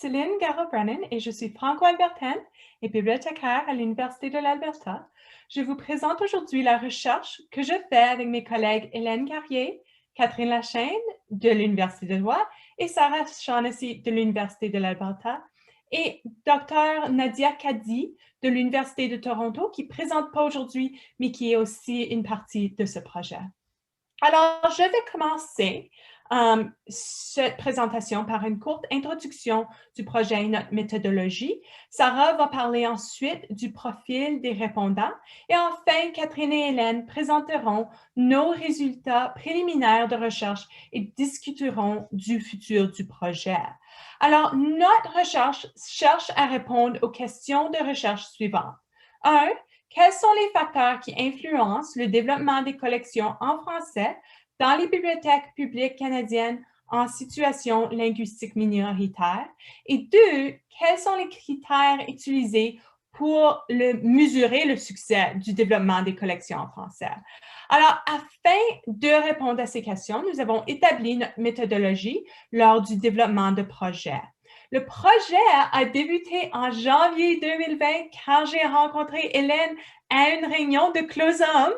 Céline Garreau-Brennan et je suis franco-albertaine et bibliothécaire à l'Université de l'Alberta. Je vous présente aujourd'hui la recherche que je fais avec mes collègues Hélène Carrier, Catherine Lachaine de l'Université de Loire et Sarah Shaughnessy de l'Université de l'Alberta et Dr. Nadia Kadi de l'Université de Toronto qui ne présente pas aujourd'hui mais qui est aussi une partie de ce projet. Alors, je vais commencer cette présentation par une courte introduction du projet et notre méthodologie. Sarah va parler ensuite du profil des répondants et enfin, Catherine et Hélène présenteront nos résultats préliminaires de recherche et discuteront du futur du projet. Alors, notre recherche cherche à répondre aux questions de recherche suivantes. 1. Quels sont les facteurs qui influencent le développement des collections en français dans les bibliothèques publiques canadiennes en situation linguistique minoritaire? Et 2, quels sont les critères utilisés pour mesurer le succès du développement des collections en français? Alors, afin de répondre à ces questions, nous avons établi notre méthodologie lors du développement de projets. Le projet a débuté en janvier 2020 quand j'ai rencontré Hélène à une réunion de Closum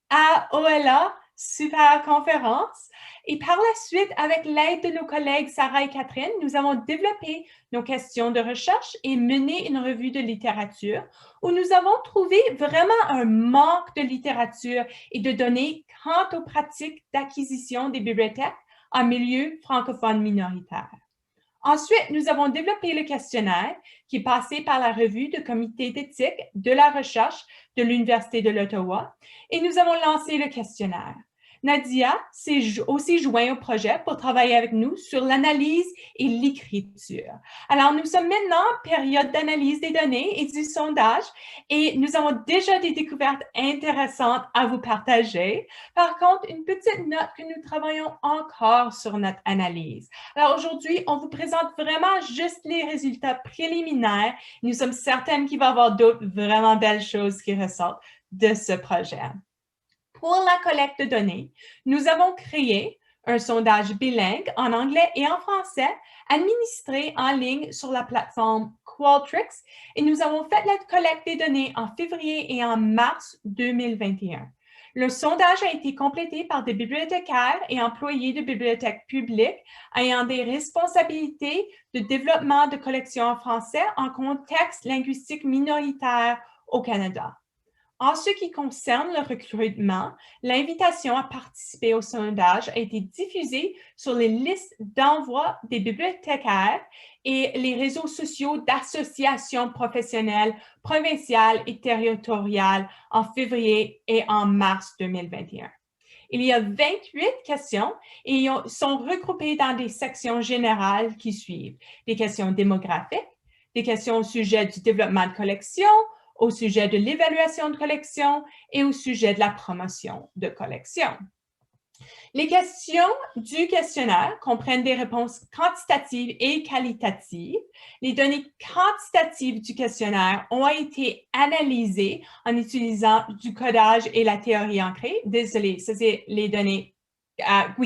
à OLA, super conférence. Et par la suite, avec l'aide de nos collègues Sarah et Catherine, nous avons développé nos questions de recherche et mené une revue de littérature où nous avons trouvé vraiment un manque de littérature et de données quant aux pratiques d'acquisition des bibliothèques en milieu francophone minoritaire. Ensuite, nous avons développé le questionnaire qui est passé par la revue de comité d'éthique de la recherche de l'Université de l'Ottawa et nous avons lancé le questionnaire. Nadia s'est aussi joint au projet pour travailler avec nous sur l'analyse et l'écriture. Alors, nous sommes maintenant en période d'analyse des données et du sondage et nous avons déjà des découvertes intéressantes à vous partager. Par contre, une petite note que nous travaillons encore sur notre analyse. Alors aujourd'hui, on vous présente vraiment juste les résultats préliminaires. Nous sommes certaines qu'il va y avoir d'autres vraiment belles choses qui ressortent de ce projet. Pour la collecte de données, nous avons créé un sondage bilingue en anglais et en français administré en ligne sur la plateforme Qualtrics et nous avons fait la collecte des données en février et en mars 2021. Le sondage a été complété par des bibliothécaires et employés de bibliothèques publiques ayant des responsabilités de développement de collections en français en contexte linguistique minoritaire au Canada. En ce qui concerne le recrutement, l'invitation à participer au sondage a été diffusée sur les listes d'envoi des bibliothécaires et les réseaux sociaux d'associations professionnelles provinciales et territoriales en février et en mars 2021. Il y a 28 questions et sont regroupées dans des sections générales qui suivent. Des questions démographiques, des questions au sujet du développement de collection, au sujet de l'évaluation de collection et au sujet de la promotion de collection. Les questions du questionnaire comprennent des réponses quantitatives et qualitatives. Les données quantitatives du questionnaire ont été analysées en utilisant du codage et la théorie ancrée. Désolé, ça c'est les données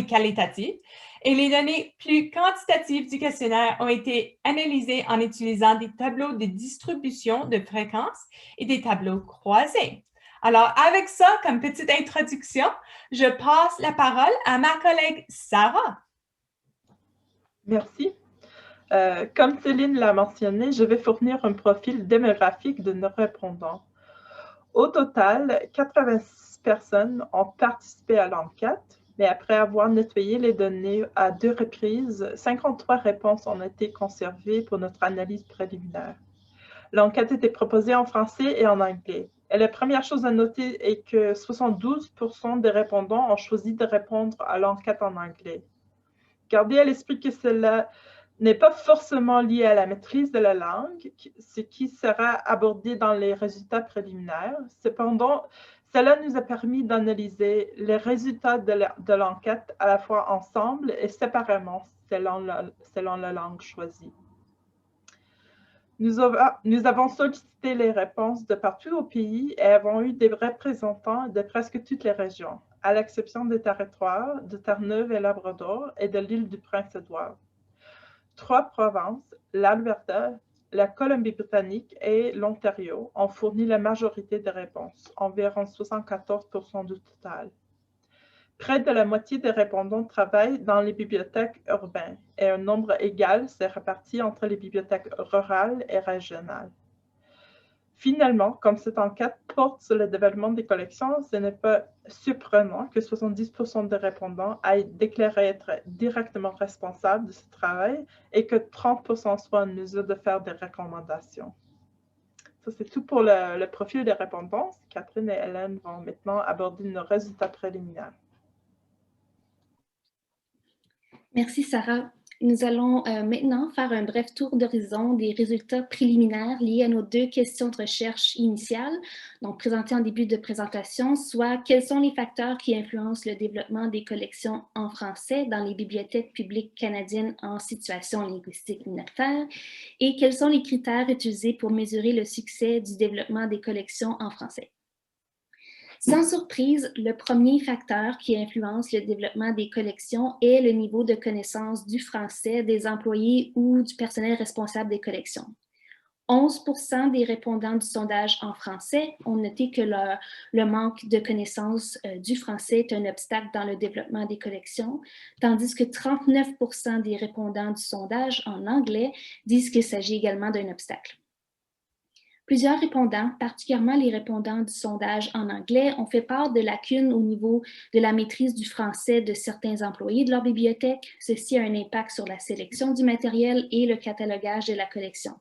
qualitatives. Et les données plus quantitatives du questionnaire ont été analysées en utilisant des tableaux de distribution de fréquences et des tableaux croisés. Alors, avec ça, comme petite introduction, je passe la parole à ma collègue Sarah. Merci. Comme Céline l'a mentionné, je vais fournir un profil démographique de nos répondants. Au total, 86 personnes ont participé à l'enquête, mais après avoir nettoyé les données à 2 reprises, 53 réponses ont été conservées pour notre analyse préliminaire. L'enquête était proposée en français et en anglais. Et la première chose à noter est que 72% des répondants ont choisi de répondre à l'enquête en anglais. Gardez à l'esprit que cela n'est pas forcément lié à la maîtrise de la langue, ce qui sera abordé dans les résultats préliminaires. Cependant, cela nous a permis d'analyser les résultats de l'enquête à la fois ensemble et séparément selon la langue choisie. Nous avons sollicité les réponses de partout au pays et avons eu des représentants de presque toutes les régions, à l'exception des territoires de Terre-Neuve et Labrador et de l'île du Prince-Édouard. 3 provinces, l'Alberta, la Colombie-Britannique et l'Ontario, ont fourni la majorité des réponses, environ 74% du total. Près de la moitié des répondants travaillent dans les bibliothèques urbaines et un nombre égal s'est réparti entre les bibliothèques rurales et régionales. Finalement, comme cette enquête porte sur le développement des collections, ce n'est pas surprenant que 70% des répondants aient déclaré être directement responsables de ce travail et que 30% soient en mesure de faire des recommandations. Ça, c'est tout pour le profil des répondants. Catherine et Hélène vont maintenant aborder nos résultats préliminaires. Merci, Sarah. Nous allons maintenant faire un bref tour d'horizon des résultats préliminaires liés à nos 2 questions de recherche initiales, donc présentées en début de présentation, soit quels sont les facteurs qui influencent le développement des collections en français dans les bibliothèques publiques canadiennes en situation linguistique minoritaire et quels sont les critères utilisés pour mesurer le succès du développement des collections en français. Sans surprise, le premier facteur qui influence le développement des collections est le niveau de connaissance du français des employés ou du personnel responsable des collections. 11% des répondants du sondage en français ont noté que le manque de connaissance du français est un obstacle dans le développement des collections, tandis que 39% des répondants du sondage en anglais disent qu'il s'agit également d'un obstacle. Plusieurs répondants, particulièrement les répondants du sondage en anglais, ont fait part de lacunes au niveau de la maîtrise du français de certains employés de leur bibliothèque. Ceci a un impact sur la sélection du matériel et le catalogage de la collection.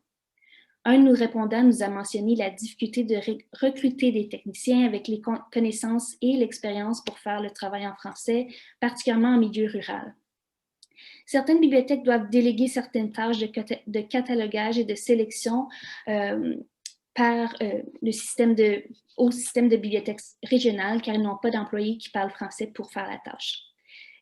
Un de nos répondants nous a mentionné la difficulté de recruter des techniciens avec les connaissances et l'expérience pour faire le travail en français, particulièrement en milieu rural. Certaines bibliothèques doivent déléguer certaines tâches de catalogage et de sélection par au système de bibliothèques régionales car ils n'ont pas d'employés qui parlent français pour faire la tâche.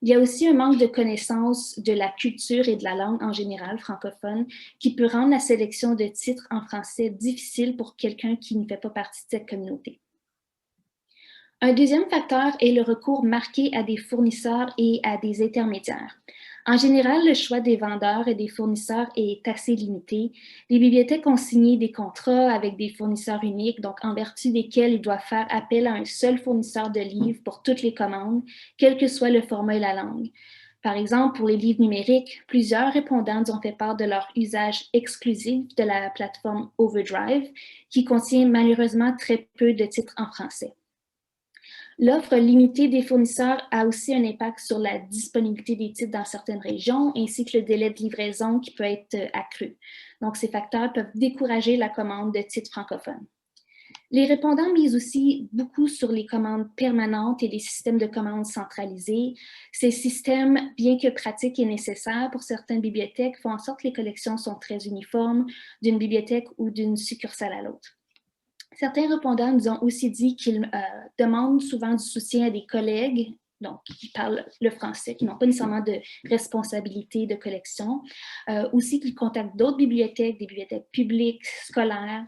Il y a aussi un manque de connaissance de la culture et de la langue en général francophone qui peut rendre la sélection de titres en français difficile pour quelqu'un qui ne fait pas partie de cette communauté. Un deuxième facteur est le recours marqué à des fournisseurs et à des intermédiaires. En général, le choix des vendeurs et des fournisseurs est assez limité. Les bibliothèques ont signé des contrats avec des fournisseurs uniques, donc en vertu desquels ils doivent faire appel à un seul fournisseur de livres pour toutes les commandes, quel que soit le format et la langue. Par exemple, pour les livres numériques, plusieurs répondants ont fait part de leur usage exclusif de la plateforme Overdrive, qui contient malheureusement très peu de titres en français. L'offre limitée des fournisseurs a aussi un impact sur la disponibilité des titres dans certaines régions, ainsi que le délai de livraison qui peut être accru. Donc, ces facteurs peuvent décourager la commande de titres francophones. Les répondants misent aussi beaucoup sur les commandes permanentes et les systèmes de commandes centralisés. Ces systèmes, bien que pratiques et nécessaires pour certaines bibliothèques, font en sorte que les collections sont très uniformes d'une bibliothèque ou d'une succursale à l'autre. Certains répondants nous ont aussi dit qu'ils demandent souvent du soutien à des collègues, donc qui parlent le français, qui n'ont pas nécessairement de responsabilité de collection, aussi qu'ils contactent d'autres bibliothèques, des bibliothèques publiques, scolaires,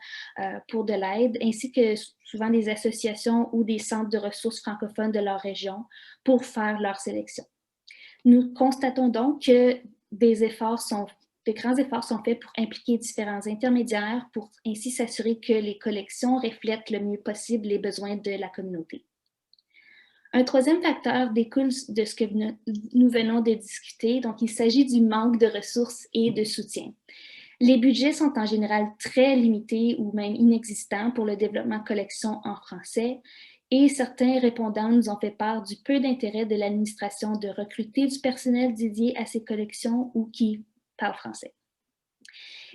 pour de l'aide, ainsi que souvent des associations ou des centres de ressources francophones de leur région pour faire leur sélection. Nous constatons donc que de grands efforts sont faits pour impliquer différents intermédiaires pour ainsi s'assurer que les collections reflètent le mieux possible les besoins de la communauté. Un troisième facteur découle de ce que nous venons de discuter, donc il s'agit du manque de ressources et de soutien. Les budgets sont en général très limités ou même inexistants pour le développement de collections en français et certains répondants nous ont fait part du peu d'intérêt de l'administration de recruter du personnel dédié à ces collections ou qui parle français.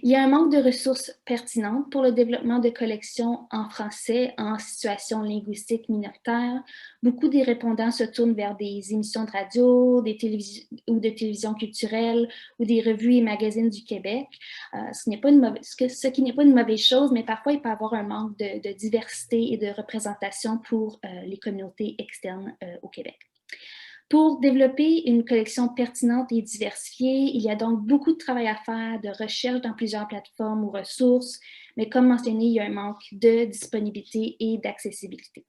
Il y a un manque de ressources pertinentes pour le développement de collections en français en situation linguistique minoritaire. Beaucoup des répondants se tournent vers des émissions de radio, ou de télévision culturelle ou des revues et magazines du Québec. Ce qui n'est pas une mauvaise chose, mais parfois il peut y avoir un manque de diversité et de représentation pour les communautés externes au Québec. Pour développer une collection pertinente et diversifiée, il y a donc beaucoup de travail à faire, de recherche dans plusieurs plateformes ou ressources, mais comme mentionné, il y a un manque de disponibilité et d'accessibilité.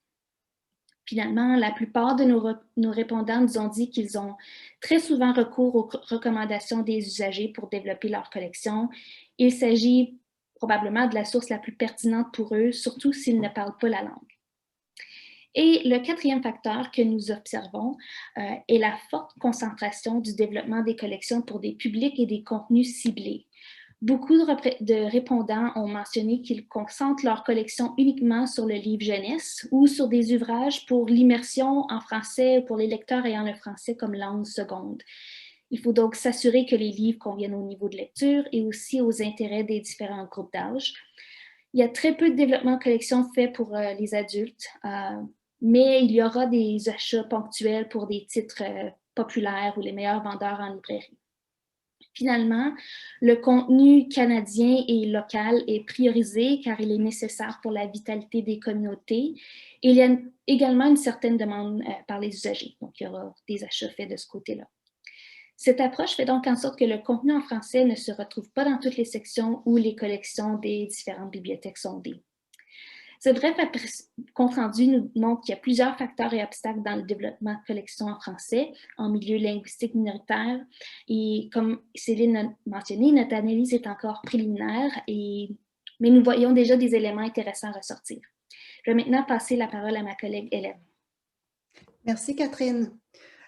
Finalement, la plupart de nos répondants nous ont dit qu'ils ont très souvent recours aux recommandations des usagers pour développer leur collection. Il s'agit probablement de la source la plus pertinente pour eux, surtout s'ils ne parlent pas la langue. Et le quatrième facteur que nous observons est la forte concentration du développement des collections pour des publics et des contenus ciblés. Beaucoup de répondants ont mentionné qu'ils concentrent leur collection uniquement sur le livre jeunesse ou sur des ouvrages pour l'immersion en français pour les lecteurs ayant le français comme langue seconde. Il faut donc s'assurer que les livres conviennent au niveau de lecture et aussi aux intérêts des différents groupes d'âge. Il y a très peu de développement de collection fait pour les adultes, mais il y aura des achats ponctuels pour des titres populaires ou les meilleurs vendeurs en librairie. Finalement, le contenu canadien et local est priorisé car il est nécessaire pour la vitalité des communautés. Et il y a également une certaine demande par les usagers, donc il y aura des achats faits de ce côté-là. Cette approche fait donc en sorte que le contenu en français ne se retrouve pas dans toutes les sections ou les collections des différentes bibliothèques sondées. Ce bref compte-rendu nous montre qu'il y a plusieurs facteurs et obstacles dans le développement de collections en français en milieu linguistique minoritaire. Et comme Céline a mentionné, notre analyse est encore préliminaire, mais nous voyons déjà des éléments intéressants ressortir. Je vais maintenant passer la parole à ma collègue Hélène. Merci Catherine.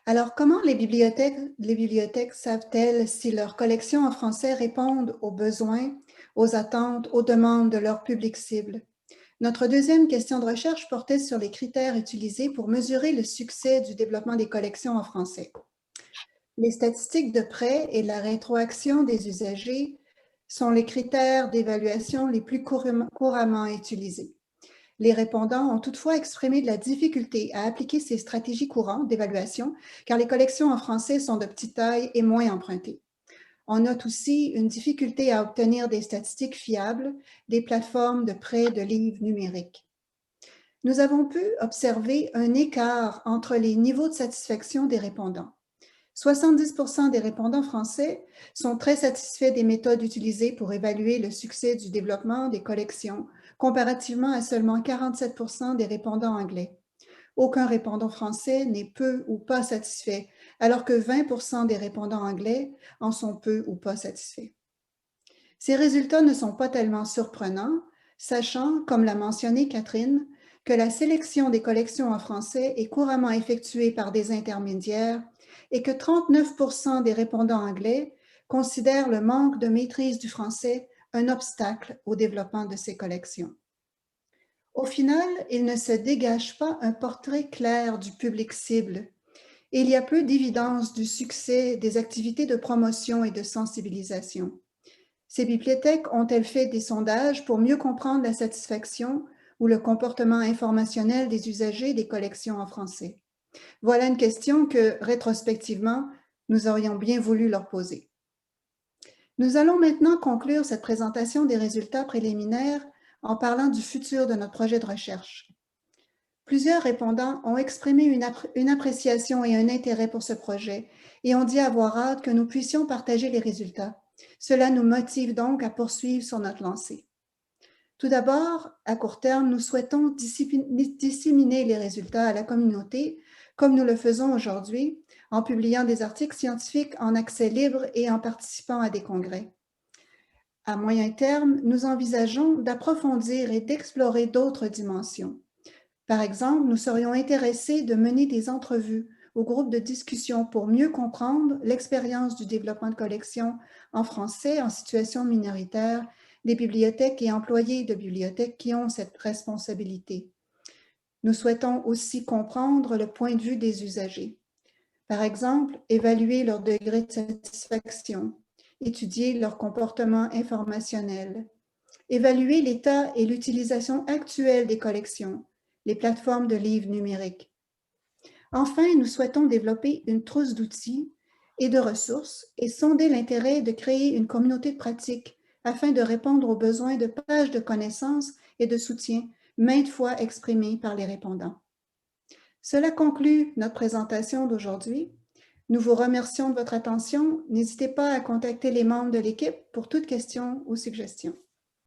Alors, comment les bibliothèques savent-elles si leurs collections en français répondent aux besoins, aux attentes, aux demandes de leur public cible? Notre deuxième question de recherche portait sur les critères utilisés pour mesurer le succès du développement des collections en français. Les statistiques de prêt et la rétroaction des usagers sont les critères d'évaluation les plus couramment utilisés. Les répondants ont toutefois exprimé de la difficulté à appliquer ces stratégies courantes d'évaluation car les collections en français sont de petite taille et moins empruntées. On note aussi une difficulté à obtenir des statistiques fiables des plateformes de prêt de livres numériques. Nous avons pu observer un écart entre les niveaux de satisfaction des répondants. 70% des répondants français sont très satisfaits des méthodes utilisées pour évaluer le succès du développement des collections, comparativement à seulement 47% des répondants anglais. Aucun répondant français n'est peu ou pas satisfait, alors que 20% des répondants anglais en sont peu ou pas satisfaits. Ces résultats ne sont pas tellement surprenants, sachant, comme l'a mentionné Catherine, que la sélection des collections en français est couramment effectuée par des intermédiaires et que 39% des répondants anglais considèrent le manque de maîtrise du français un obstacle au développement de ces collections. Au final, il ne se dégage pas un portrait clair du public cible et il y a peu d'évidence du succès des activités de promotion et de sensibilisation. Ces bibliothèques ont-elles fait des sondages pour mieux comprendre la satisfaction ou le comportement informationnel des usagers des collections en français? Voilà une question que, rétrospectivement, nous aurions bien voulu leur poser. Nous allons maintenant conclure cette présentation des résultats préliminaires en parlant du futur de notre projet de recherche. Plusieurs répondants ont exprimé une appréciation et un intérêt pour ce projet et ont dit avoir hâte que nous puissions partager les résultats. Cela nous motive donc à poursuivre sur notre lancée. Tout d'abord, à court terme, nous souhaitons disséminer les résultats à la communauté, comme nous le faisons aujourd'hui, en publiant des articles scientifiques en accès libre et en participant à des congrès. À moyen terme, nous envisageons d'approfondir et d'explorer d'autres dimensions. Par exemple, nous serions intéressés de mener des entrevues au groupe de discussion pour mieux comprendre l'expérience du développement de collections en français en situation minoritaire des bibliothèques et employés de bibliothèques qui ont cette responsabilité. Nous souhaitons aussi comprendre le point de vue des usagers. Par exemple, évaluer leur degré de satisfaction, étudier leur comportement informationnel, évaluer l'état et l'utilisation actuelle des collections, les plateformes de livres numériques. Enfin, nous souhaitons développer une trousse d'outils et de ressources et sonder l'intérêt de créer une communauté de pratique afin de répondre aux besoins de pages de connaissances et de soutien maintes fois exprimés par les répondants. Cela conclut notre présentation d'aujourd'hui. Nous vous remercions de votre attention. N'hésitez pas à contacter les membres de l'équipe pour toute question ou suggestion.